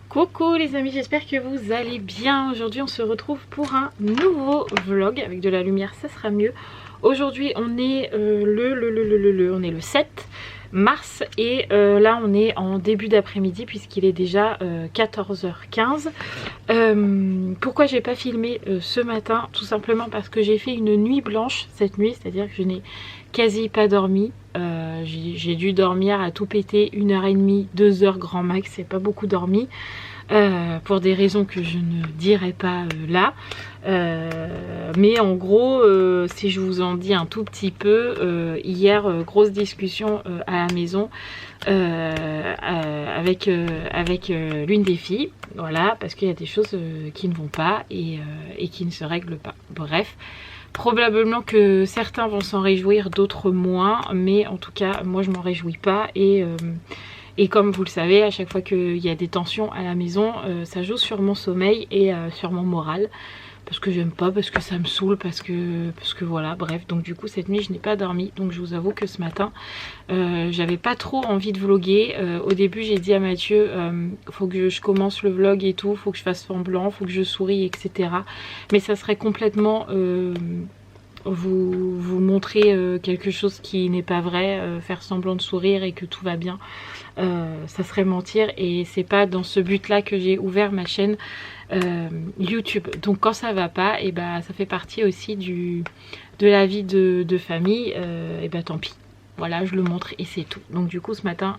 Coucou les amis, j'espère que vous allez bien. Aujourd'hui on se retrouve pour un nouveau vlog avec de la lumière, ça sera mieux. Aujourd'hui on est le 7 mars et là on est en début d'après-midi puisqu'il est déjà 14h15. Pourquoi j'ai pas filmé ce matin? Tout simplement parce que j'ai fait une nuit blanche cette nuit, c'est à dire que je n'ai quasi pas dormi. J'ai dû dormir à tout péter 1h30, 2h grand max, c'est pas beaucoup dormi. Pour des raisons que je ne dirai pas là. Mais en gros, si je vous en dis un tout petit peu, hier, grosse discussion à la maison avec l'une des filles. Voilà, parce qu'il y a des choses qui ne vont pas et qui ne se règlent pas. Bref. Probablement que certains vont s'en réjouir, d'autres moins, mais en tout cas moi je m'en réjouis pas et comme vous le savez, à chaque fois qu'il y a des tensions à la maison, ça joue sur mon sommeil et sur mon moral. Parce que j'aime pas, parce que ça me saoule, parce que voilà, bref. Donc du coup cette nuit je n'ai pas dormi, donc je vous avoue que ce matin j'avais pas trop envie de vlogger. Au début j'ai dit à Mathieu, faut que je commence le vlog et tout, faut que je fasse semblant, faut que je souris, etc. Mais ça serait complètement vous montrer quelque chose qui n'est pas vrai, faire semblant de sourire et que tout va bien, ça serait mentir et c'est pas dans ce but là que j'ai ouvert ma chaîne YouTube. Donc quand ça va pas, et bah ça fait partie aussi de la vie de famille, et bah tant pis, voilà, je le montre et c'est tout. Donc du coup ce matin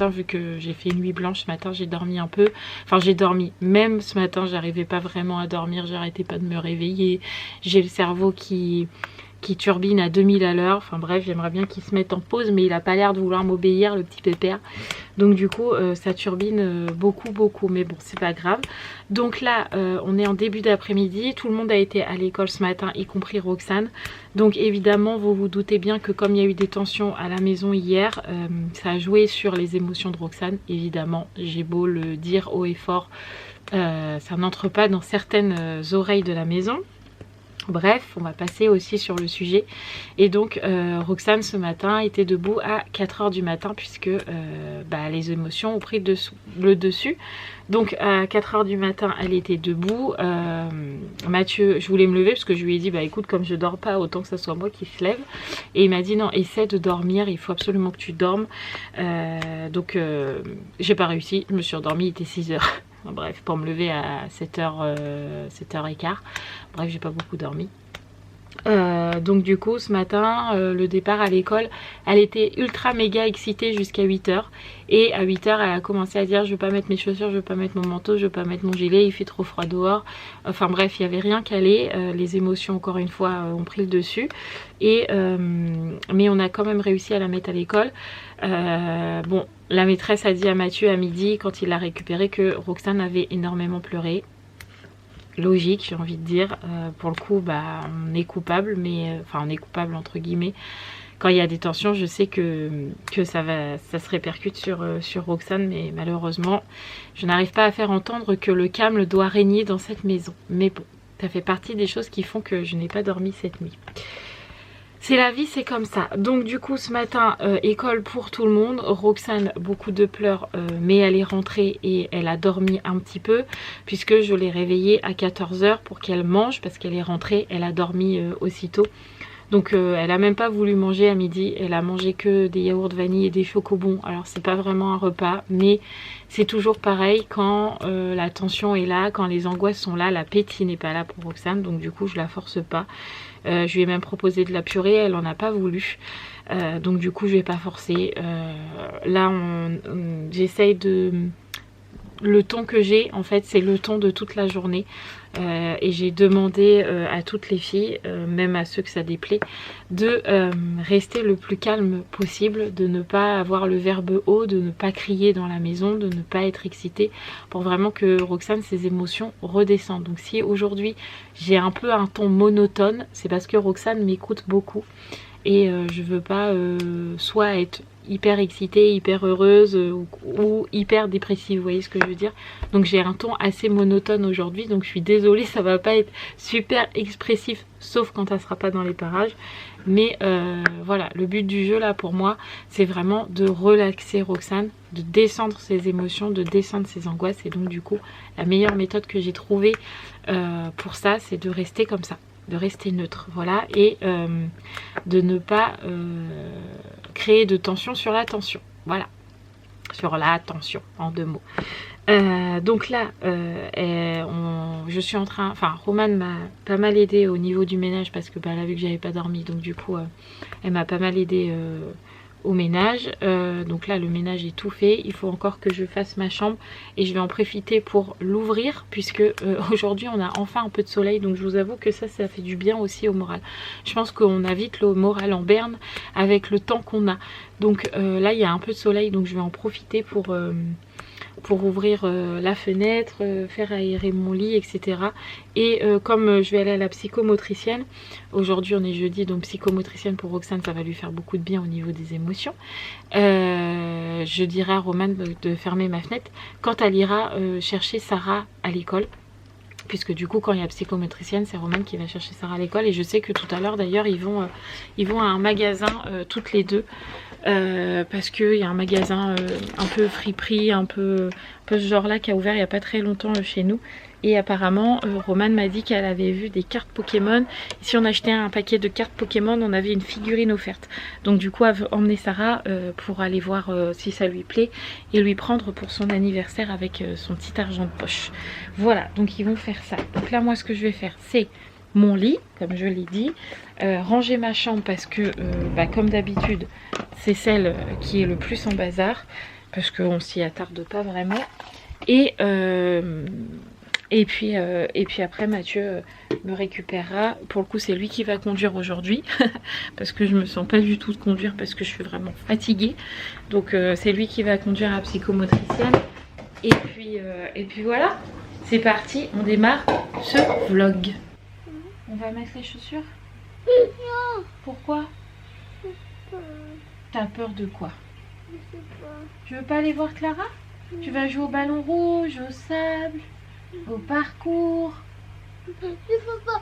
vu que j'ai fait une nuit blanche, ce matin j'ai dormi un peu, enfin j'ai dormi, même ce matin j'arrivais pas vraiment à dormir, j'arrêtais pas de me réveiller, j'ai le cerveau qui turbine à 2000 à l'heure, enfin bref, j'aimerais bien qu'il se mette en pause mais il a pas l'air de vouloir m'obéir, le petit pépère. Donc du coup ça turbine beaucoup, mais bon c'est pas grave. Donc là on est en début d'après-midi, tout le monde a été à l'école ce matin, y compris Roxane. Donc évidemment vous vous doutez bien que comme il y a eu des tensions à la maison hier, ça a joué sur les émotions de Roxane. Évidemment, j'ai beau le dire haut et fort, ça n'entre pas dans certaines oreilles de la maison. Bref, on va passer aussi sur le sujet. Et donc Roxane ce matin était debout à 4 h du matin puisque les émotions ont pris le dessus. Donc à 4 h du matin elle était debout. Mathieu, je voulais me lever parce que je lui ai dit bah écoute, comme je dors pas, autant que ça soit moi qui se lève. Et il m'a dit non, essaie de dormir, il faut absolument que tu dormes. Donc j'ai pas réussi, je me suis endormie, il était 6 h. Bref, pour me lever à 7h, 7h15. Bref, j'ai pas beaucoup dormi. Donc du coup ce matin le départ à l'école, elle était ultra méga excitée jusqu'à 8 h. Et à 8 h elle a commencé à dire je veux pas mettre mes chaussures, je veux pas mettre mon manteau, je veux pas mettre mon gilet, il fait trop froid dehors. Enfin bref, il y avait rien calé, les émotions encore une fois ont pris le dessus. Et mais on a quand même réussi à la mettre à l'école. Bon, la maîtresse a dit à Mathieu à midi quand il l'a récupéré que Roxane avait énormément pleuré. Logique, j'ai envie de dire. Pour le coup bah on est coupable, mais enfin on est coupable entre guillemets. Quand il y a des tensions, je sais que ça se répercute sur Roxane, mais malheureusement je n'arrive pas à faire entendre que le calme doit régner dans cette maison. Mais bon, ça fait partie des choses qui font que je n'ai pas dormi cette nuit. C'est la vie, c'est comme ça. Donc du coup ce matin école pour tout le monde. Roxane beaucoup de pleurs, mais elle est rentrée et elle a dormi un petit peu puisque je l'ai réveillée à 14 h pour qu'elle mange parce qu'elle est rentrée, elle a dormi aussitôt. Donc elle a même pas voulu manger à midi, elle a mangé que des yaourts vanille et des chocobons. Alors c'est pas vraiment un repas, mais c'est toujours pareil quand la tension est là, quand les angoisses sont là, l'appétit n'est pas là pour Roxane. Donc du coup je la force pas. Je lui ai même proposé de la purée, elle en a pas voulu. Donc du coup je vais pas forcer. Là j'essaye de... Le ton que j'ai en fait c'est le ton de toute la journée. Et j'ai demandé à toutes les filles, même à ceux que ça déplaît, de rester le plus calme possible, de ne pas avoir le verbe haut, de ne pas crier dans la maison, de ne pas être excitée, pour vraiment que Roxane, ses émotions redescendent. Donc si aujourd'hui j'ai un peu un ton monotone, c'est parce que Roxane m'écoute beaucoup et je veux pas soit être hyper excitée, hyper heureuse ou hyper dépressive, vous voyez ce que je veux dire. Donc j'ai un ton assez monotone aujourd'hui, donc je suis désolée, ça va pas être super expressif, sauf quand elle sera pas dans les parages. Mais voilà, le but du jeu là pour moi, c'est vraiment de relaxer Roxane, de descendre ses émotions, de descendre ses angoisses. Et donc du coup, la meilleure méthode que j'ai trouvée pour ça, c'est de rester comme ça, de rester neutre, voilà, et de ne pas créer de tension sur la tension, voilà, sur la tension en 2 mots. Donc là, je suis en train, enfin Romane m'a pas mal aidé au niveau du ménage parce que elle a vu que j'avais pas dormi, donc du coup elle m'a pas mal aidé au ménage. Donc là le ménage est tout fait, il faut encore que je fasse ma chambre et je vais en profiter pour l'ouvrir puisque aujourd'hui on a enfin un peu de soleil, donc je vous avoue que ça fait du bien aussi au moral. Je pense qu'on a vite le moral en berne avec le temps qu'on a, donc là il y a un peu de soleil, donc je vais en profiter pour ouvrir la fenêtre, faire aérer mon lit, etc. Et comme je vais aller à la psychomotricienne, aujourd'hui on est jeudi, donc psychomotricienne pour Roxane, ça va lui faire beaucoup de bien au niveau des émotions. Je dirai à Romane de fermer ma fenêtre quand elle ira chercher Sarah à l'école. Puisque du coup quand il y a psychomotricienne, c'est Romane qui va chercher Sarah à l'école. Et je sais que tout à l'heure d'ailleurs ils vont à un magasin toutes les deux. Parce qu'il y a un magasin un peu friperie, un peu ce genre là qui a ouvert il n'y a pas très longtemps chez nous. Et apparemment Romane m'a dit qu'elle avait vu des cartes Pokémon. Et si on achetait un paquet de cartes Pokémon, on avait une figurine offerte. Donc du coup elle veut emmener Sarah pour aller voir si ça lui plaît et lui prendre pour son anniversaire avec son petit argent de poche. Voilà, donc ils vont faire ça. Donc là moi ce que je vais faire c'est mon lit, comme je l'ai dit, ranger ma chambre parce que comme d'habitude c'est celle qui est le plus en bazar parce qu'on s'y attarde pas vraiment. Et puis après Mathieu me récupérera. Pour le coup c'est lui qui va conduire aujourd'hui parce que je me sens pas du tout de conduire parce que je suis vraiment fatiguée. Donc c'est lui qui va conduire à la psychomotricienne. Et puis voilà, c'est parti, on démarre ce vlog. On va mettre les chaussures? Non. Pourquoi? T'as peur de quoi? Je sais pas. Tu veux pas aller voir Clara? Tu vas jouer au ballon rouge, au sable, au parcours. Je peux pas.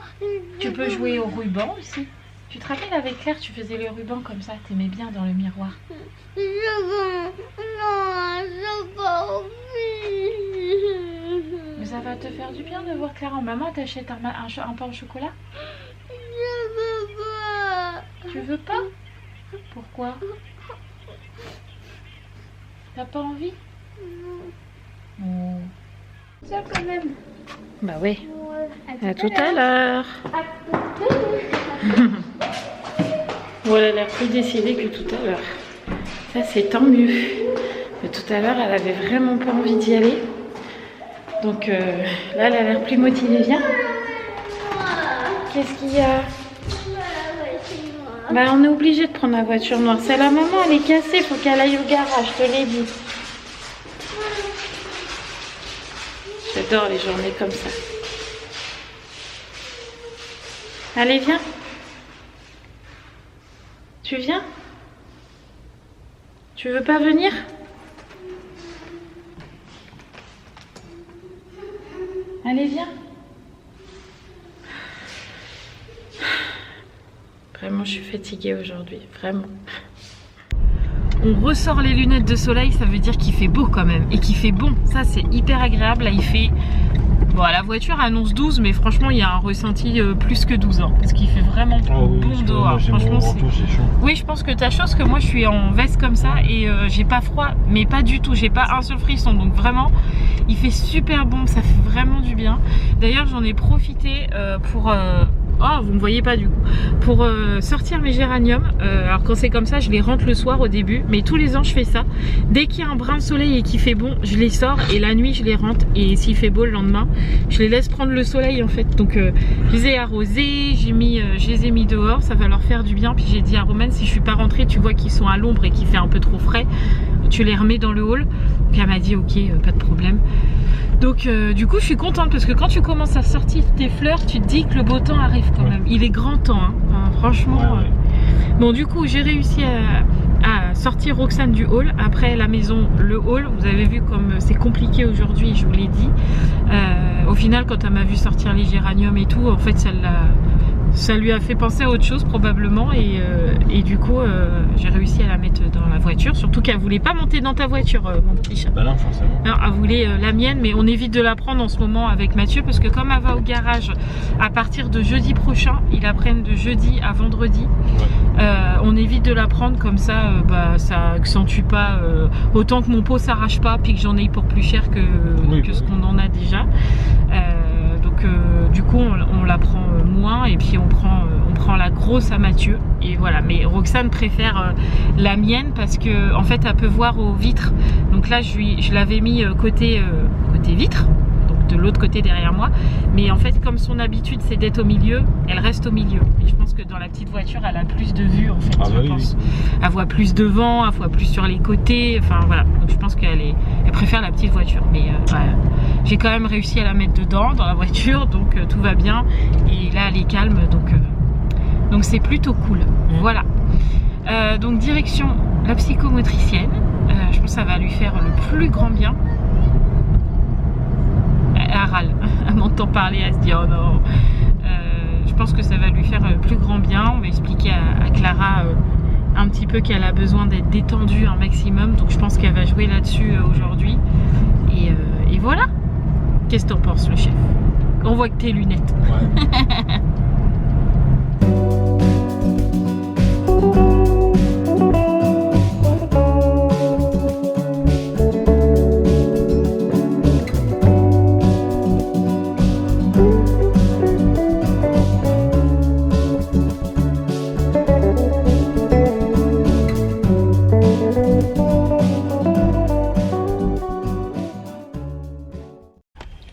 Tu peux jouer au ruban aussi. Tu te rappelles avec Claire, tu faisais le ruban comme ça, t'aimais bien dans le miroir. Je veux. Non, j'ai pas envie. Mais ça va te faire du bien de voir Clara. Maman t'achète un pain au chocolat? Je veux pas. Tu veux pas? Pourquoi? T'as pas envie? Non. Ça quand même. Bah oui. À tout à l'heure. Bon, elle a l'air plus décidée que tout à l'heure. Ça c'est tant mieux. Mais tout à l'heure elle avait vraiment pas envie d'y aller. Donc là elle a l'air plus motivée. Viens. Qu'est-ce qu'il y a? Bah on est obligé de prendre la voiture noire. C'est la maman, elle est cassée, faut qu'elle aille au garage, je te l'ai dit. J'adore les journées comme ça. Allez viens. Tu viens? Tu veux pas venir? Allez viens. Vraiment, je suis fatiguée aujourd'hui, vraiment. On ressort les lunettes de soleil, ça veut dire qu'il fait beau quand même. Et qu'il fait bon, ça c'est hyper agréable. Là il fait... Bon, la voiture annonce 12, mais franchement il y a un ressenti plus que 12 ans. Parce qu'il fait vraiment bon dehors. Franchement, oui, je pense que t'as chose que moi je suis en veste comme ça et j'ai pas froid, mais pas du tout. J'ai pas un seul frisson, donc vraiment il fait super bon, ça fait vraiment du bien. D'ailleurs j'en ai profité pour... Oh, vous me voyez pas du coup. Pour sortir mes géraniums. Alors quand c'est comme ça, je les rentre le soir au début. Mais tous les ans, je fais ça. Dès qu'il y a un brin de soleil et qu'il fait bon, je les sors. Et la nuit, je les rentre. Et s'il fait beau le lendemain, je les laisse prendre le soleil en fait. Donc je les ai arrosés. Je les ai mis dehors. Ça va leur faire du bien. Puis j'ai dit à Romane, si je suis pas rentrée, tu vois qu'ils sont à l'ombre et qu'il fait un peu trop frais, tu les remets dans le hall. Puis elle m'a dit ok, pas de problème. Donc du coup je suis contente parce que quand tu commences à sortir tes fleurs, tu te dis que le beau temps arrive quand même. Il est grand temps, hein. Franchement. Bon du coup j'ai réussi à sortir Roxane du hall. Après la maison, le hall, vous avez vu comme c'est compliqué aujourd'hui, je vous l'ai dit. Au final, quand elle m'a vu sortir les géraniums et tout, en fait ça lui a fait penser à autre chose probablement, et du coup j'ai réussi à la mettre dans la voiture, surtout qu'elle voulait pas monter dans ta voiture, mon petit chat. Bah non, forcément. Alors, elle voulait la mienne, mais on évite de la prendre en ce moment avec Mathieu parce que comme elle va au garage à partir de jeudi prochain, ils la prennent de jeudi à vendredi. Ouais. On évite de la prendre comme ça, ça accentue pas autant que mon pot s'arrache pas, puis que j'en ai pour plus cher que ce qu'on en a déjà. Du coup on la prend moins, et puis on prend la grosse à Mathieu, et voilà. Mais Roxane préfère la mienne parce que en fait elle peut voir aux vitres, donc là je l'avais mis côté vitre, donc de l'autre côté derrière moi, mais en fait comme son habitude c'est d'être au milieu, elle reste au milieu, et je pense que dans la petite voiture elle a plus de vue en fait. Je pense. Elle voit plus devant, elle voit plus sur les côtés, enfin voilà, donc je pense qu'elle préfère la petite voiture, mais ouais. J'ai quand même réussi à la mettre dedans dans la voiture, donc tout va bien, et là elle est calme, donc c'est plutôt cool. Voilà. Donc direction la psychomotricienne, je pense que ça va lui faire le plus grand bien. Elle râle, elle m'entend parler, elle se dit oh non. Je pense que ça va lui faire le plus grand bien. On va expliquer à Clara un petit peu qu'elle a besoin d'être détendue un maximum, donc je pense qu'elle va jouer là-dessus aujourd'hui, et voilà. Qu'est-ce que t'en penses, le chef? On voit que tes lunettes. Ouais.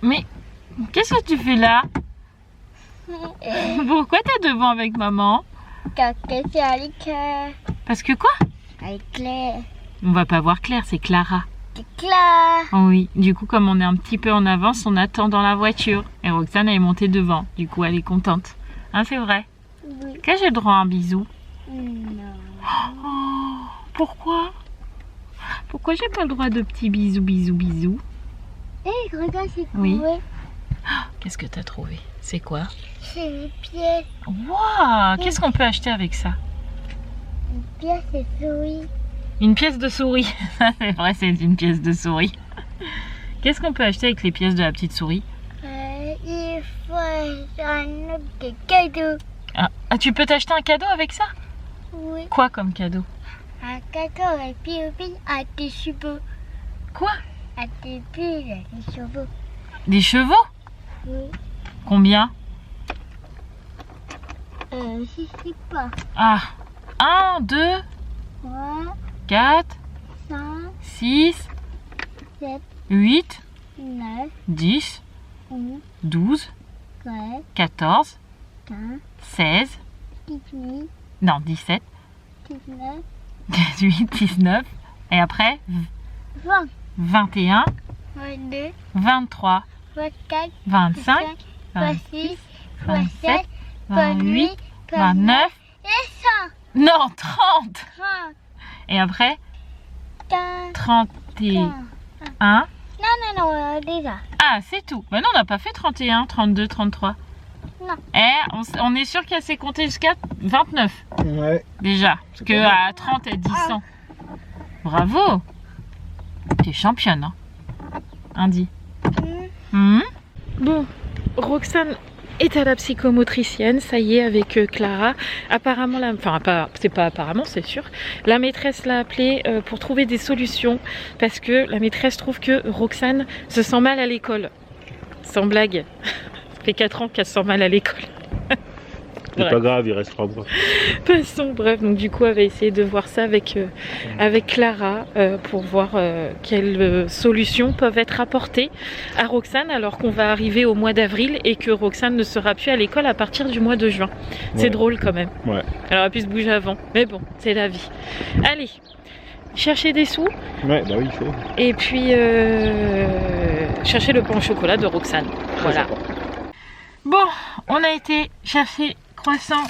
Mais qu'est-ce que tu fais là? Pourquoi t'es devant avec maman? Parce que quoi? Avec Claire. On va pas voir Claire, c'est Clara. C'est Claire. Oh oui, du coup comme on est un petit peu en avance, on attend dans la voiture. Et Roxane elle est montée devant, du coup elle est contente. Hein, c'est vrai? Oui. Est-ce que j'ai le droit à un bisou? Non. Oh, pourquoi? Pourquoi j'ai pas le droit de petits bisous, bisous, bisous? Hé, regarde, c'est Oui. trouvé. Qu'est-ce que t'as trouvé? C'est quoi? C'est une pièce. Waouh! Qu'est-ce qu'on peut acheter avec ça? Une pièce de souris. Une pièce de souris. C'est vrai, c'est une pièce de souris. Qu'est-ce qu'on peut acheter avec les pièces de la petite souris? Il faut un autre cadeau. Ah, tu peux t'acheter un cadeau avec ça? Oui. Quoi comme cadeau? Un cadeau avec pile à des cheveux. Quoi? À des piles à des cheveux. Des chevaux? Oui. Combien? Je sais pas. Ah, 1, 2, 3, 4, 5, 6, 7, 8, 9, 10, 11, 12, 13, 14, 15, 16, 18, non 17, 19, 18, 19, et après 20, 21, 22, 23, 24, 25, 26, 27, 27, 28, 29, et 100, non 30, 30, et après 15, 31. Non, déjà. Ah, c'est tout. Bah non, on n'a pas fait 31, 32, 33. Non. On est sûr qu'elle s'est comptée jusqu'à 29. Ouais. Déjà. Parce qu'à 30, elle dit 100. Bravo. T'es championne, hein. Andy. Bon, Roxane est à la psychomotricienne, ça y est, avec Clara. Apparemment, c'est pas apparemment, c'est sûr. La maîtresse l'a appelée pour trouver des solutions parce que la maîtresse trouve que Roxane se sent mal à l'école. Sans blague. Ça fait 4 ans qu'elle se sent mal à l'école. C'est pas grave, il reste 3 mois. Passons, bref, donc du coup elle va essayer de voir ça avec Clara pour voir quelles solutions peuvent être apportées à Roxane alors qu'on va arriver au mois d'avril et que Roxane ne sera plus à l'école à partir du mois de juin. C'est Ouais. drôle quand même. Ouais. Elle aurait pu se bouger avant, mais bon, c'est la vie. Allez, chercher des sous Ouais, bah oui, il faut. et puis chercher le pain au chocolat de Roxane. Voilà. Bon, on a été chercher croissant,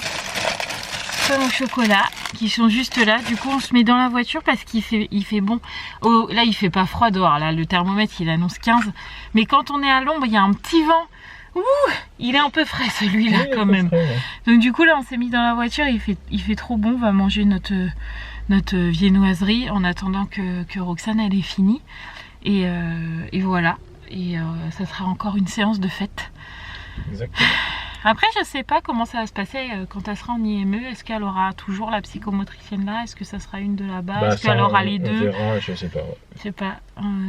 pain au chocolat. qui sont juste là. Du coup, on se met dans la voiture parce qu'il fait bon. Oh, là, il fait pas froid dehors. Là, le thermomètre, il annonce 15. Mais quand on est à l'ombre, il y a un petit vent. Ouh, il est un peu frais celui-là quand même. Frais, ouais. Donc du coup, là, on s'est mis dans la voiture. Il fait trop bon. On va manger notre viennoiserie en attendant que Roxane, elle est finie. Et voilà. Et ça sera encore une séance de fête. Exactement. Après, je sais pas comment ça va se passer quand elle sera en IME. Est-ce qu'elle aura toujours la psychomotricienne là? Est-ce que ça sera une de là-bas? Est-ce qu'elle aura les deux? Verra, je sais pas. Ouais. Je sais pas.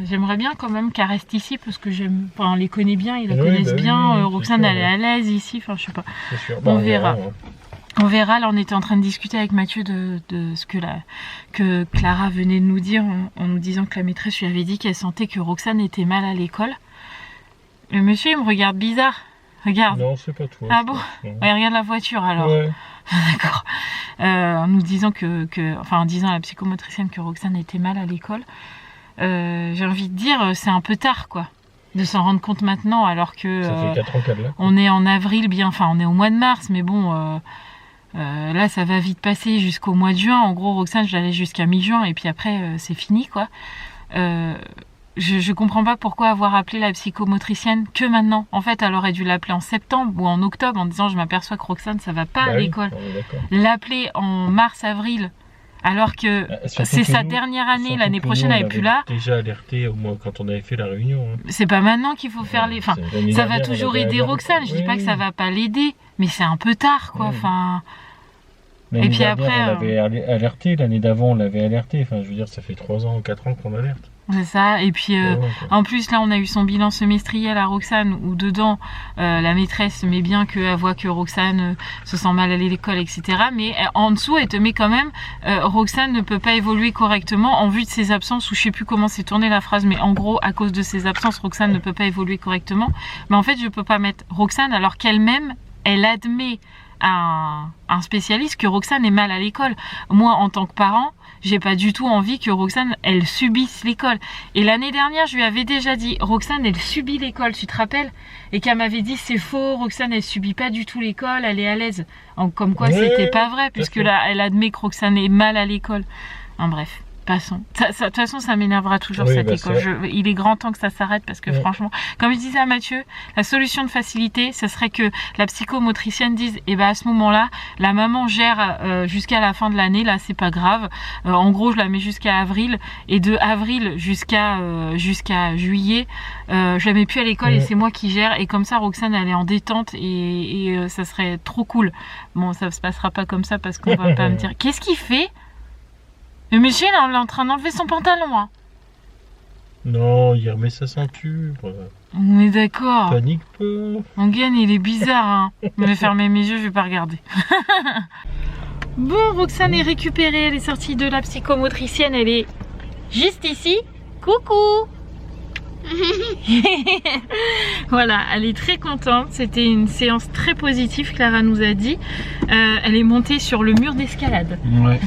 J'aimerais bien quand même qu'elle reste ici parce que on les connaît bien, ils la connaissent bien. Roxane, elle est à l'aise ici. Enfin, je sais pas. C'est sûr. On verra. On verra. Là, on était en train de discuter avec Mathieu de ce que Clara venait de nous dire en nous disant que la maîtresse lui avait dit qu'elle sentait que Roxane était mal à l'école. Le monsieur, il me regarde bizarre. Regarde. Non, c'est pas toi. Ah bon? Ouais, regarde la voiture alors. Ouais. D'accord. En nous disant en disant à la psychomotricienne que Roxane était mal à l'école. J'ai envie de dire, c'est un peu tard quoi. De s'en rendre compte maintenant alors que. Ça fait 4 ans qu'elle l'a. On est en avril, on est au mois de mars, mais bon. Là, ça va vite passer jusqu'au mois de juin. En gros, Roxane, je l'allais jusqu'à mi-juin et puis après, c'est fini quoi. Je comprends pas pourquoi avoir appelé la psychomotricienne que maintenant. En fait, elle aurait dû l'appeler en septembre ou en octobre en disant je m'aperçois que Roxane ça va pas à l'école. L'appeler en mars-avril alors que c'est sa dernière année, l'année prochaine elle est plus là. Déjà alerté au moins quand on avait fait la réunion. Hein. C'est pas maintenant qu'il faut faire les. Enfin, ça va toujours aider Roxane. Je dis pas que ça va pas l'aider, mais c'est un peu tard quoi. Enfin. Et puis après, on l'avait alerté, l'année d'avant on l'avait alerté. Enfin, je veux dire, ça fait 3 ans ou 4 ans qu'on alerte. C'est ça, et puis en plus là on a eu son bilan semestriel à Roxane où dedans la maîtresse met bien qu'elle voit que Roxane se sent mal à l'école, etc. Mais en dessous elle te met quand même Roxane ne peut pas évoluer correctement en vue de ses absences, ou je sais plus comment s'est tournée la phrase, mais en gros à cause de ses absences Roxane ne peut pas évoluer correctement. Mais en fait je peux pas mettre Roxane alors qu'elle-même elle admet à un spécialiste que Roxane est mal à l'école. Moi en tant que parent, j'ai pas du tout envie que Roxane elle subisse l'école. Et l'année dernière je lui avais déjà dit Roxane elle subit l'école, tu te rappelles? Et qu'elle m'avait dit c'est faux, Roxane elle subit pas du tout l'école, elle est à l'aise. Comme quoi c'était pas vrai, puisque là elle admet que Roxane est mal à l'école. Bref. De toute façon, ça m'énervera toujours cette école. Il est grand temps que ça s'arrête parce que franchement, comme je disais à Mathieu, la solution de facilité, ce serait que la psychomotricienne dise, à ce moment-là, la maman gère jusqu'à la fin de l'année, là c'est pas grave. En gros, je la mets jusqu'à avril et de avril jusqu'à juillet, je la mets plus à l'école et c'est moi qui gère. Et comme ça, Roxane, elle est en détente et ça serait trop cool. Bon, ça se passera pas comme ça parce qu'on va pas me dire, qu'est-ce qu'il fait? Le monsieur là, on est en train d'enlever son pantalon. Hein. Non, il remet sa ceinture. On est d'accord. Panique pas. Mon gain, il est bizarre. Hein. Je vais fermer mes yeux, je vais pas regarder. Bon, Roxane est récupérée. Elle est sortie de la psychomotricienne. Elle est juste ici. Coucou. Voilà, elle est très contente. C'était une séance très positive, Clara nous a dit. Elle est montée sur le mur d'escalade. Ouais.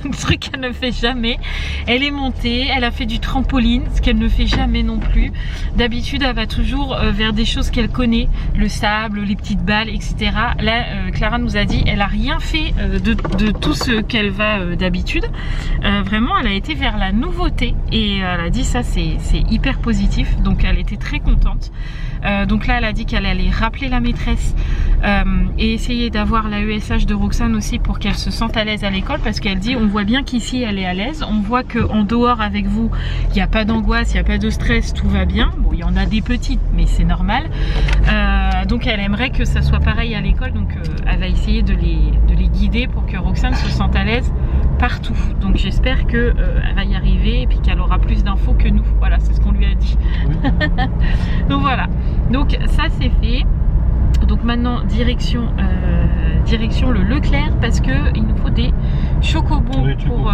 Un truc qu'elle ne fait jamais. Elle est montée, elle a fait du trampoline, ce qu'elle ne fait jamais non plus. D'habitude, elle va toujours vers des choses qu'elle connaît, le sable, les petites balles, etc. Là, Clara nous a dit, elle a rien fait de tout ce qu'elle va d'habitude. Vraiment, elle a été vers la nouveauté et elle a dit ça, c'est hyper positif. Donc elle était très contente. Donc là elle a dit qu'elle allait rappeler la maîtresse et essayer d'avoir la ESH de Roxane aussi pour qu'elle se sente à l'aise à l'école, parce qu'elle dit on voit bien qu'ici elle est à l'aise, on voit qu'en dehors avec vous il n'y a pas d'angoisse, il n'y a pas de stress, tout va bien. Bon, il y en a des petites mais c'est normal. Donc elle aimerait que ça soit pareil à l'école, donc elle va essayer de les guider pour que Roxane se sente à l'aise partout. Donc j'espère qu'elle va y arriver et puis qu'elle aura plus d'infos que nous. Voilà, c'est ce qu'on lui a dit. Oui. Donc voilà, donc ça c'est fait. Donc maintenant direction le Leclerc parce que il nous faut des chocobons pour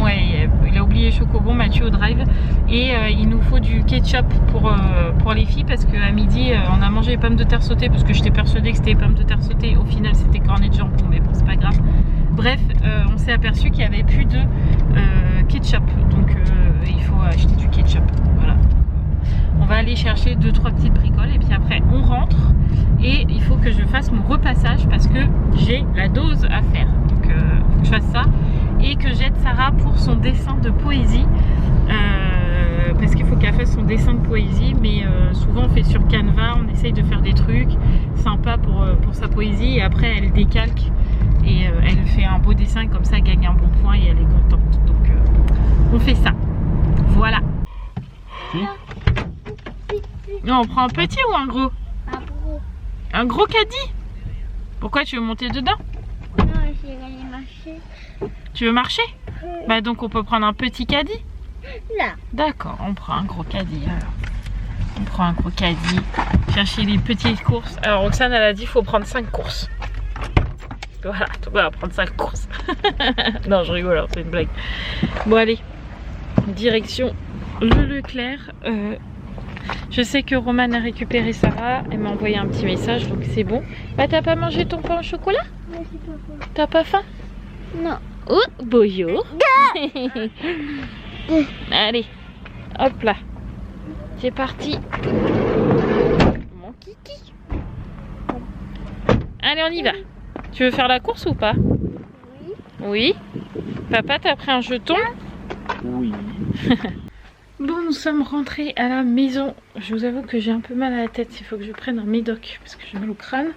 ouais, il a oublié chocobons, Mathieu au drive, et il nous faut du ketchup pour les filles parce qu'à midi on a mangé les pommes de terre sautées parce que j'étais persuadée que c'était les pommes de terre sautées, au final c'était cornet de jambon, mais bon c'est pas grave. Bref, on s'est aperçu qu'il n'y avait plus de ketchup, donc il faut acheter du ketchup. Voilà. On va aller chercher 2-3 petites bricoles et puis après on rentre et il faut que je fasse mon repassage parce que j'ai la dose à faire. Donc faut que je fasse ça. Sarah pour son dessin de poésie. Parce qu'il faut qu'elle fasse son dessin de poésie, mais souvent on fait sur Canva, on essaye de faire des trucs sympas pour sa poésie et après elle décalque et elle fait un beau dessin, comme ça elle gagne un bon point et elle est contente. Donc on fait ça. Voilà. Non, on prend un petit ou un gros? Un gros caddie? Pourquoi tu veux monter dedans? Non, je vais aller marcher. Tu veux marcher? Bah donc on peut prendre un petit caddie? Là. D'accord, on prend un gros caddie alors. On prend un gros caddie. Chercher les petites courses. Alors Roxane elle a dit qu'il faut prendre 5 courses. Voilà, donc on va prendre 5 courses. Non je rigole, c'est une blague. Bon allez, direction le Leclerc. Je sais que Romane a récupéré Sarah. Elle m'a envoyé un petit message donc c'est bon. Bah t'as pas mangé ton pain au chocolat? T'as pas faim? Non. Oh, bonjour. Allez, hop là. C'est parti. Mon kiki. Allez, on y va. Tu veux faire la course ou pas? Oui. Papa, t'as pris un jeton? Oui. Bon, nous sommes rentrés à la maison. Je vous avoue que j'ai un peu mal à la tête. Il faut que je prenne un médoc parce que j'ai mal au crâne.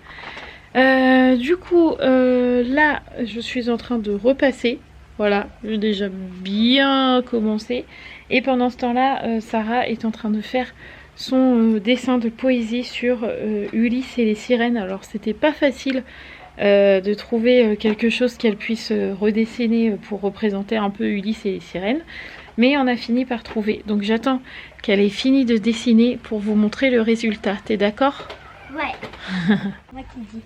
Du coup, là, je suis en train de repasser. Voilà, j'ai déjà bien commencé. Et pendant ce temps-là, Sarah est en train de faire son dessin de poésie sur Ulysse et les sirènes. Alors, c'était pas facile de trouver quelque chose qu'elle puisse redessiner pour représenter un peu Ulysse et les sirènes. Mais on a fini par trouver. Donc, j'attends qu'elle ait fini de dessiner pour vous montrer le résultat. T'es d'accord? Ouais. Moi qui dis.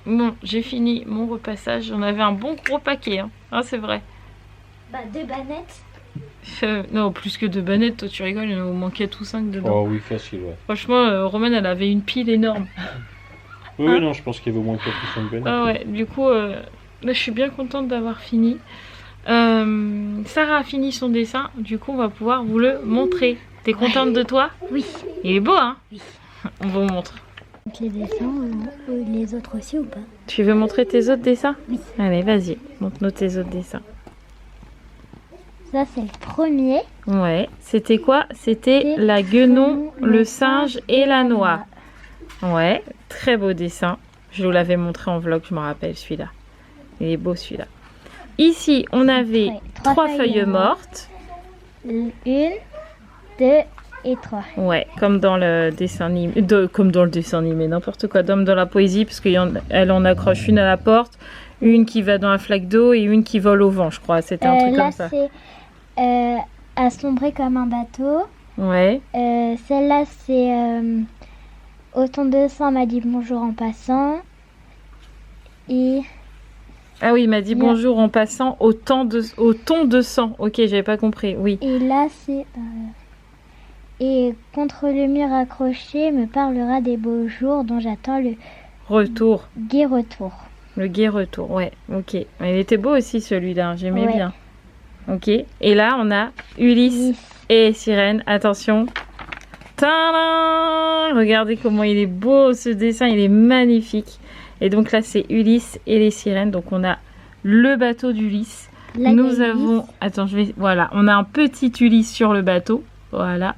Bon, j'ai fini mon repassage. J'en avais un bon gros paquet. Hein, c'est vrai. Bah, 2 bannettes. Non, plus que 2 bannettes. Toi, tu rigoles, il en manquait tous 5 dedans. Oh oui, facile, ouais. Franchement, Romane, elle avait une pile énorme. Oui, Hein? non, je pense qu'il y avait au moins 4 ou 5 bannettes. Ah ouais, du coup, là, je suis bien contente d'avoir fini. Sarah a fini son dessin. Du coup, on va pouvoir vous le montrer. T'es contente de toi? Oui. Il est beau, hein? Oui. On vous montre. Les dessins, les autres aussi ou pas? Tu veux montrer tes autres dessins? Oui. Allez, vas-y, montre-nous tes autres dessins. Ça, c'est le premier. Ouais, c'était quoi? C'était la guenon, le singe et la noix. Ouais, très beau dessin. Je vous l'avais montré en vlog, je me rappelle celui-là. Il est beau celui-là. Ici, on avait Ouais, 3 feuilles mortes. 1, 2 et 3. Ouais, comme dans le dessin animé, n'importe quoi, dans la poésie, parce qu'elle en accroche une à la porte, une qui va dans un flaque d'eau et une qui vole au vent, je crois. C'était un truc là, comme ça. c'est à sombrer comme un bateau. Ouais. Celle-là, c'est autant de sang m'a dit bonjour en passant. Et Ah oui, il m'a dit bonjour en passant au ton de sang. Ok, j'avais pas compris, oui. Et là, c'est et contre le mur accroché me parlera des beaux jours dont j'attends le Retour. gai retour. Le gai retour, ouais, ok. Il était beau aussi celui-là, j'aimais Ouais. bien. Ok, et là on a Ulysse et Sirène, attention. Tadam! Regardez comment il est beau ce dessin, il est magnifique. Et donc là c'est Ulysse et les sirènes, donc on a le bateau d'Ulysse. Là, il y a Nous avons, attends, voilà, on a un petit Ulysse sur le bateau, voilà.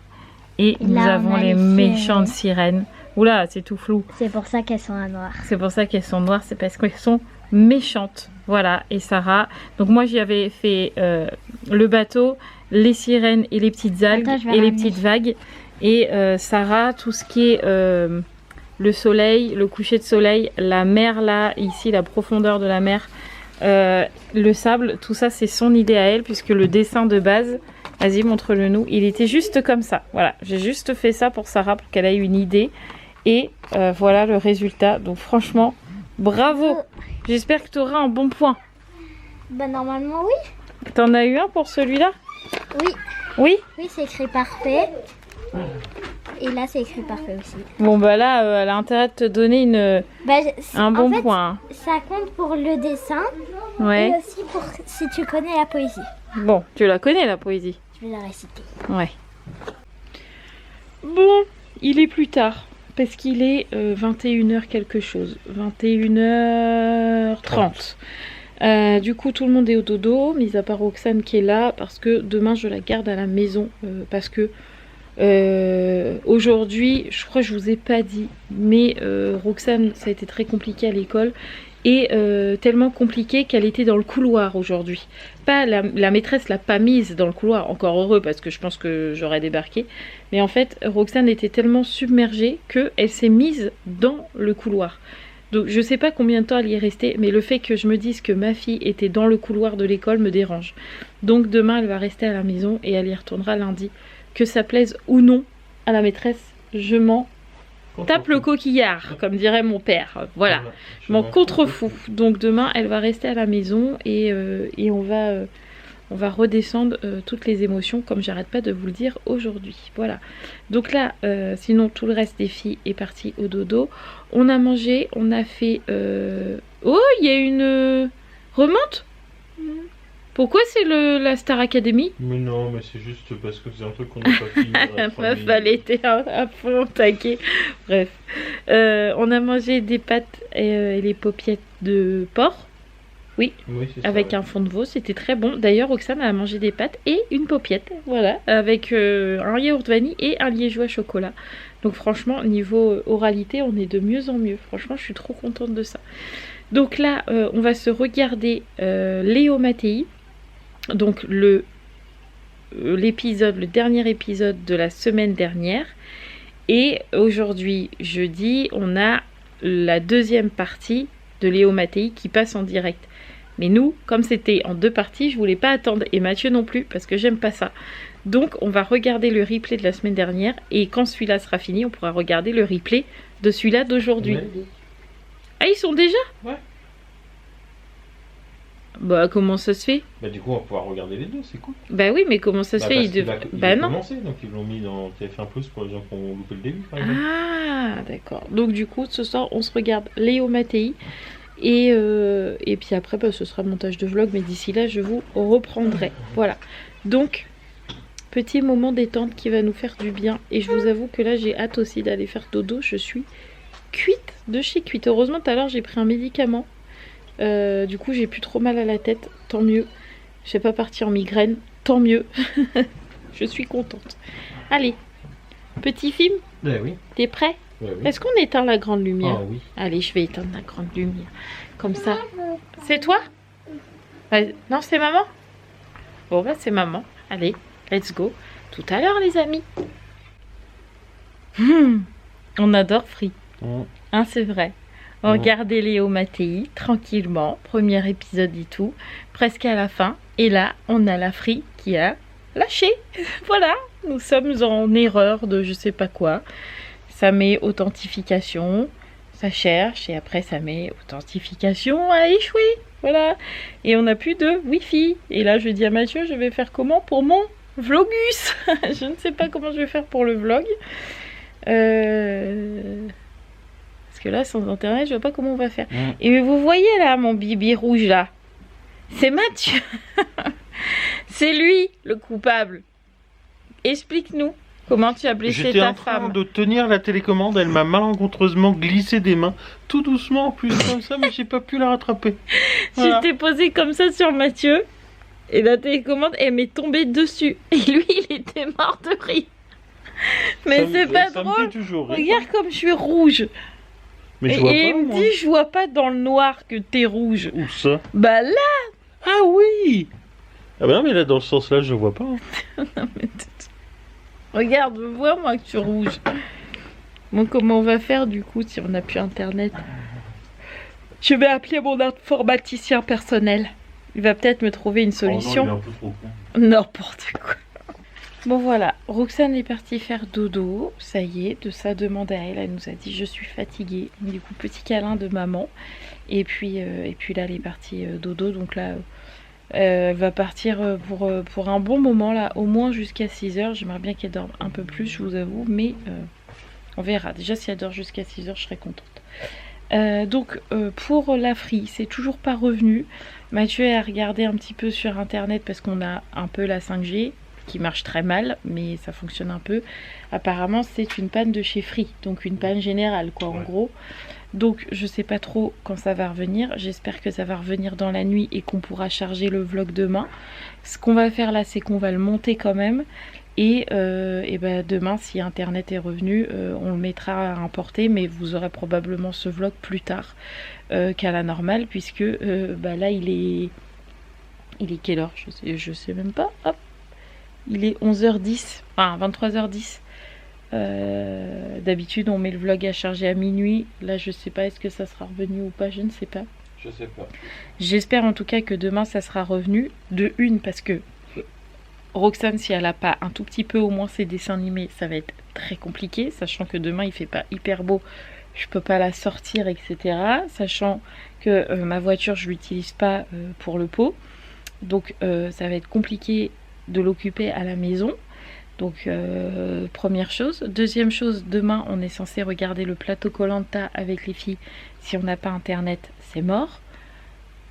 Et nous là, avons on a les les méchantes sirènes. Oula, c'est tout flou. C'est pour ça qu'elles sont en noir. C'est pour ça qu'elles sont noires, c'est parce qu'elles sont méchantes. Voilà, et Sarah. Donc moi j'y avais fait le bateau, les sirènes et les petites algues et les petites vagues. Et Sarah, tout ce qui est le soleil, le coucher de soleil, la mer là, ici la profondeur de la mer, le sable, tout ça c'est son idée à elle, puisque le dessin de base, vas-y montre-le nous, il était juste comme ça. Voilà, j'ai juste fait ça pour Sarah pour qu'elle ait une idée. Et voilà le résultat. Donc franchement, bravo. J'espère que tu auras un bon point. Bah normalement oui. T'en as eu un pour celui-là? Oui. Oui? Oui, c'est écrit parfait. Et là, c'est écrit parfait aussi. Bon bah là, elle a intérêt de te donner un bon point. Ça compte pour le dessin. Ouais. Et aussi pour si tu connais la poésie. Bon, tu la connais la poésie? Je vais la réciter. Ouais. Bon, il est plus tard. Parce qu'il est 21h quelque chose. 21h30. Du coup tout le monde est au dodo, mis à part Roxane qui est là parce que demain je la garde à la maison parce que aujourd'hui, je crois que je vous ai pas dit, mais Roxane ça a été très compliqué à l'école et tellement compliqué qu'elle était dans le couloir aujourd'hui. Pas la maîtresse l'a pas mise dans le couloir, encore heureux parce que je pense que j'aurais débarqué, mais en fait Roxane était tellement submergée qu'elle s'est mise dans le couloir. Donc je sais pas combien de temps elle y est restée, mais le fait que je me dise que ma fille était dans le couloir de l'école me dérange. Donc demain elle va rester à la maison et elle y retournera lundi. Que ça plaise ou non à la maîtresse, je m'en tape le coquillard, comme dirait mon père. Voilà, je m'en contrefous. Donc demain elle va rester à la maison et on va redescendre toutes les émotions comme j'arrête pas de vous le dire aujourd'hui. Voilà, donc là sinon tout le reste des filles est parti au dodo. On a mangé, on a fait oh il y a une remonte. Pourquoi c'est la Star Academy? Mais non, mais c'est juste parce que c'est un truc qu'on n'a pas fini. Bref, elle était à fond taquée. Bref, on a mangé des pâtes et les paupiètes de porc. Oui, ça, avec un fond de veau, c'était très bon. D'ailleurs, Roxane a mangé des pâtes et une paupiette, voilà, avec un yaourt vanille et un liégeois chocolat. Donc franchement, niveau oralité, on est de mieux en mieux. Franchement, je suis trop contente de ça. Donc là, on va se regarder Léo Mattei. Donc le dernier épisode de la semaine dernière. Et aujourd'hui, jeudi, on a la deuxième partie de Léo Mattei qui passe en direct. Mais nous, comme c'était en 2 parties, je voulais pas attendre, et Mathieu non plus, parce que j'aime pas ça. Donc on va regarder le replay de la semaine dernière, et quand celui-là sera fini, on pourra regarder le replay de celui-là d'aujourd'hui. Ah, ils sont déjà? Ouais. Bah comment ça se fait? Bah du coup on va pouvoir regarder les deux, c'est cool. Bah oui, mais comment ça se fait? Bah non. Commencé, donc ils l'ont mis dans TF1+ pour les gens qui ont loupé le début par exemple. Ah d'accord. Donc du coup ce soir on se regarde Léo Mattei et puis après bah, ce sera montage de vlog, mais d'ici là je vous reprendrai. Voilà. Donc petit moment détente qui va nous faire du bien, et je vous avoue que là j'ai hâte aussi d'aller faire dodo. Je suis cuite de chez cuite. Heureusement tout à l'heure j'ai pris un médicament. Du coup j'ai plus trop mal à la tête, tant mieux. Je vais pas partir en migraine, tant mieux. Je suis contente. Allez, petit film. Oui. T'es prêt? Oui. Est-ce qu'on éteint la grande lumière? Oui. Allez, je vais éteindre la grande lumière. Comme ça. C'est toi? Non, c'est maman? Bon bah c'est maman. Allez, let's go. Tout à l'heure les amis. On adore Free. Hein, c'est vrai. Regardez Léo Mattei tranquillement, premier épisode et tout, presque à la fin. Et là, on a la Free qui a lâché. Voilà, nous sommes en erreur de je sais pas quoi. Ça met authentification, ça cherche, et après ça met authentification a échoué. Voilà, et on n'a plus de Wi-Fi. Et là, je dis à Mathieu, je vais faire comment pour mon vlogus? Je ne sais pas comment je vais faire pour le vlog. Parce que là, sans internet, je vois pas comment on va faire. Et vous voyez là, mon bibi rouge là, c'est Mathieu. C'est lui le coupable. Explique-nous comment tu as blessé ta femme. J'étais en train de tenir la télécommande, elle m'a malencontreusement glissé des mains, tout doucement en plus comme ça, mais j'ai pas pu la rattraper. Voilà. J'étais posée comme ça sur Mathieu, et la télécommande, elle m'est tombée dessus. Et lui, il était mort de rire. Mais c'est pas drôle. Regarde comme je suis rouge. Mais je vois et pas, il me dit, je vois pas dans le noir que t'es rouge. Où ça? Bah là. Ah oui. Ah bah non, mais là, dans ce sens-là, je vois pas. Non, mais regarde, vois moi que tu es rouge. Bon, comment on va faire du coup si on n'a plus internet? Je vais appeler mon informaticien personnel. Il va peut-être me trouver une solution. Oh non, il est un peu trop con. N'importe quoi. Bon voilà, Roxane est partie faire dodo. Ça y est, de sa demande à elle, elle nous a dit je suis fatiguée. Du coup, petit câlin de maman. Et puis là, elle est partie dodo. Donc là, elle va partir pour un bon moment, là, au moins jusqu'à 6h. J'aimerais bien qu'elle dorme un peu plus, je vous avoue. Mais on verra. Déjà, si elle dort jusqu'à 6h, je serai contente. Donc pour la Free, c'est toujours pas revenu. Mathieu a regardé un petit peu sur internet parce qu'on a un peu la 5G qui marche très mal, mais ça fonctionne un peu. Apparemment c'est une panne de chez Free, donc une panne générale quoi, en gros. Donc je sais pas trop quand ça va revenir. J'espère que ça va revenir dans la nuit et qu'on pourra charger le vlog demain. Ce qu'on va faire là, c'est qu'on va le monter quand même. Et ben demain, si internet est revenu, on le mettra à importer. Mais vous aurez probablement ce vlog plus tard qu'à la normale. Puisque bah là, il est quelle heure? Je sais même pas. Hop. Il est 11h10. Enfin 23h10. D'habitude on met le vlog à charger à minuit. Là je sais pas, est-ce que ça sera revenu ou pas, je ne sais pas. Je sais pas. J'espère en tout cas que demain ça sera revenu. De une, parce que Roxane, si elle a pas un tout petit peu au moins ses dessins animés, ça va être très compliqué, sachant que demain il fait pas hyper beau, je peux pas la sortir, etc. Sachant que ma voiture je l'utilise pas pour le pot, donc ça va être compliqué de l'occuper à la maison. Donc première chose. Deuxième chose, demain on est censé regarder le plateau Koh-Lanta avec les filles. Si on n'a pas internet, c'est mort.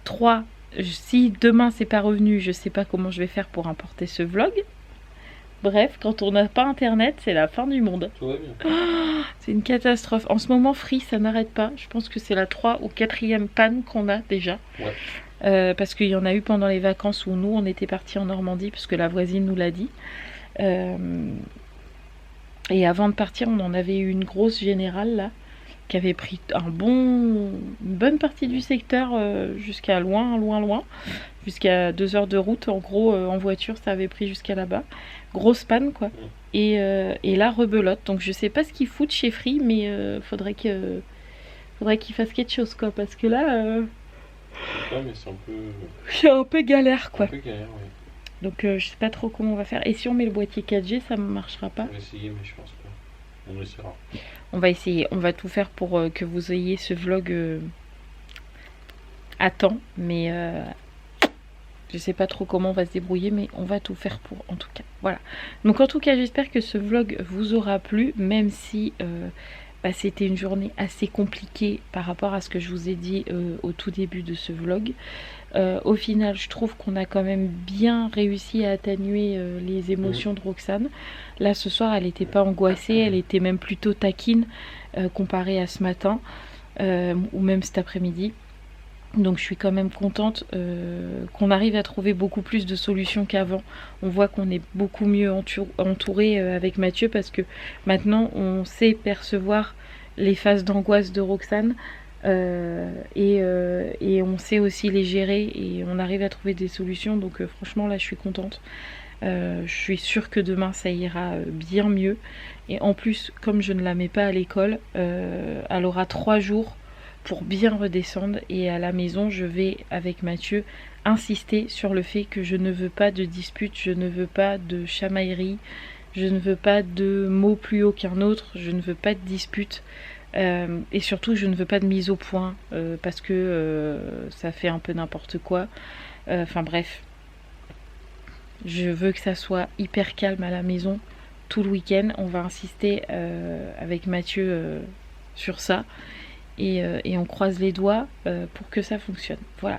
3. Si demain c'est pas revenu, je sais pas comment je vais faire pour importer ce vlog. Bref, quand on n'a pas internet, c'est la fin du monde. Tout va bien. Oh, c'est une catastrophe. En ce moment, Free, ça n'arrête pas. Je pense que c'est la 3 ou 4e panne qu'on a déjà. Ouais. Parce qu'il y en a eu pendant les vacances où nous on était partis en Normandie, parce que la voisine nous l'a dit. Et avant de partir, on en avait eu une grosse générale là, qui avait pris une bonne partie du secteur jusqu'à loin, jusqu'à 2 heures de route. En gros, en voiture, ça avait pris jusqu'à là-bas. Grosse panne quoi. Et là, rebelote. Donc je sais pas ce qu'ils foutent chez Free, mais faudrait qu'ils fassent quelque chose quoi, parce que là, Ouais, mais c'est un peu. c'est un peu galère quoi. Un peu galère, oui. Donc je sais pas trop comment on va faire. Et si on met le boîtier 4G, ça ne marchera pas. On va essayer, mais je pense pas. On essaiera. On va essayer. On va tout faire pour que vous ayez ce vlog à temps. Mais je sais pas trop comment on va se débrouiller, mais on va tout faire pour en tout cas. Voilà. Donc en tout cas, j'espère que ce vlog vous aura plu, même si c'était une journée assez compliquée par rapport à ce que je vous ai dit au tout début de ce vlog. Au final, je trouve qu'on a quand même bien réussi à atténuer les émotions de Roxane. Là, ce soir, elle n'était pas angoissée, elle était même plutôt taquine comparée à ce matin ou même cet après-midi. Donc, je suis quand même contente qu'on arrive à trouver beaucoup plus de solutions qu'avant. On voit qu'on est beaucoup mieux entouré avec Mathieu, parce que maintenant, on sait percevoir les phases d'angoisse de Roxane. Et on sait aussi les gérer et on arrive à trouver des solutions. Donc franchement là je suis contente. Je suis sûre que demain ça ira bien mieux. Et en plus, comme je ne la mets pas à l'école, elle aura 3 jours pour bien redescendre. Et à la maison, je vais avec Mathieu insister sur le fait que je ne veux pas de dispute, je ne veux pas de chamaillerie, je ne veux pas de mots plus haut qu'un autre, je ne veux pas de dispute. Et surtout je ne veux pas de mise au point parce que ça fait un peu n'importe quoi. Enfin bref, je veux que ça soit hyper calme à la maison tout le week-end. On va insister avec Mathieu sur ça et on croise les doigts pour que ça fonctionne. Voilà,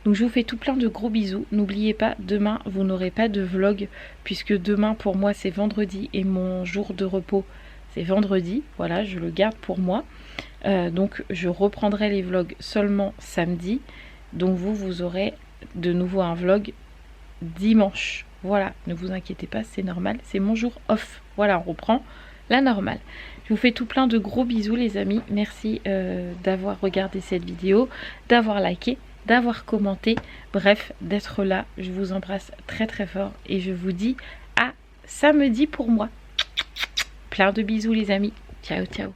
donc je vous fais tout plein de gros bisous. N'oubliez pas, demain vous n'aurez pas de vlog, puisque demain pour moi c'est vendredi et mon jour de repos c'est vendredi. Voilà, je le garde pour moi. Donc je reprendrai les vlogs seulement samedi. Donc vous aurez de nouveau un vlog dimanche. Voilà, ne vous inquiétez pas, c'est normal, c'est mon jour off. Voilà, on reprend la normale. Je vous fais tout plein de gros bisous les amis. Merci d'avoir regardé cette vidéo, d'avoir liké, d'avoir commenté, bref, d'être là. Je vous embrasse très très fort et je vous dis à samedi pour moi. Plein de bisous les amis. Ciao ciao.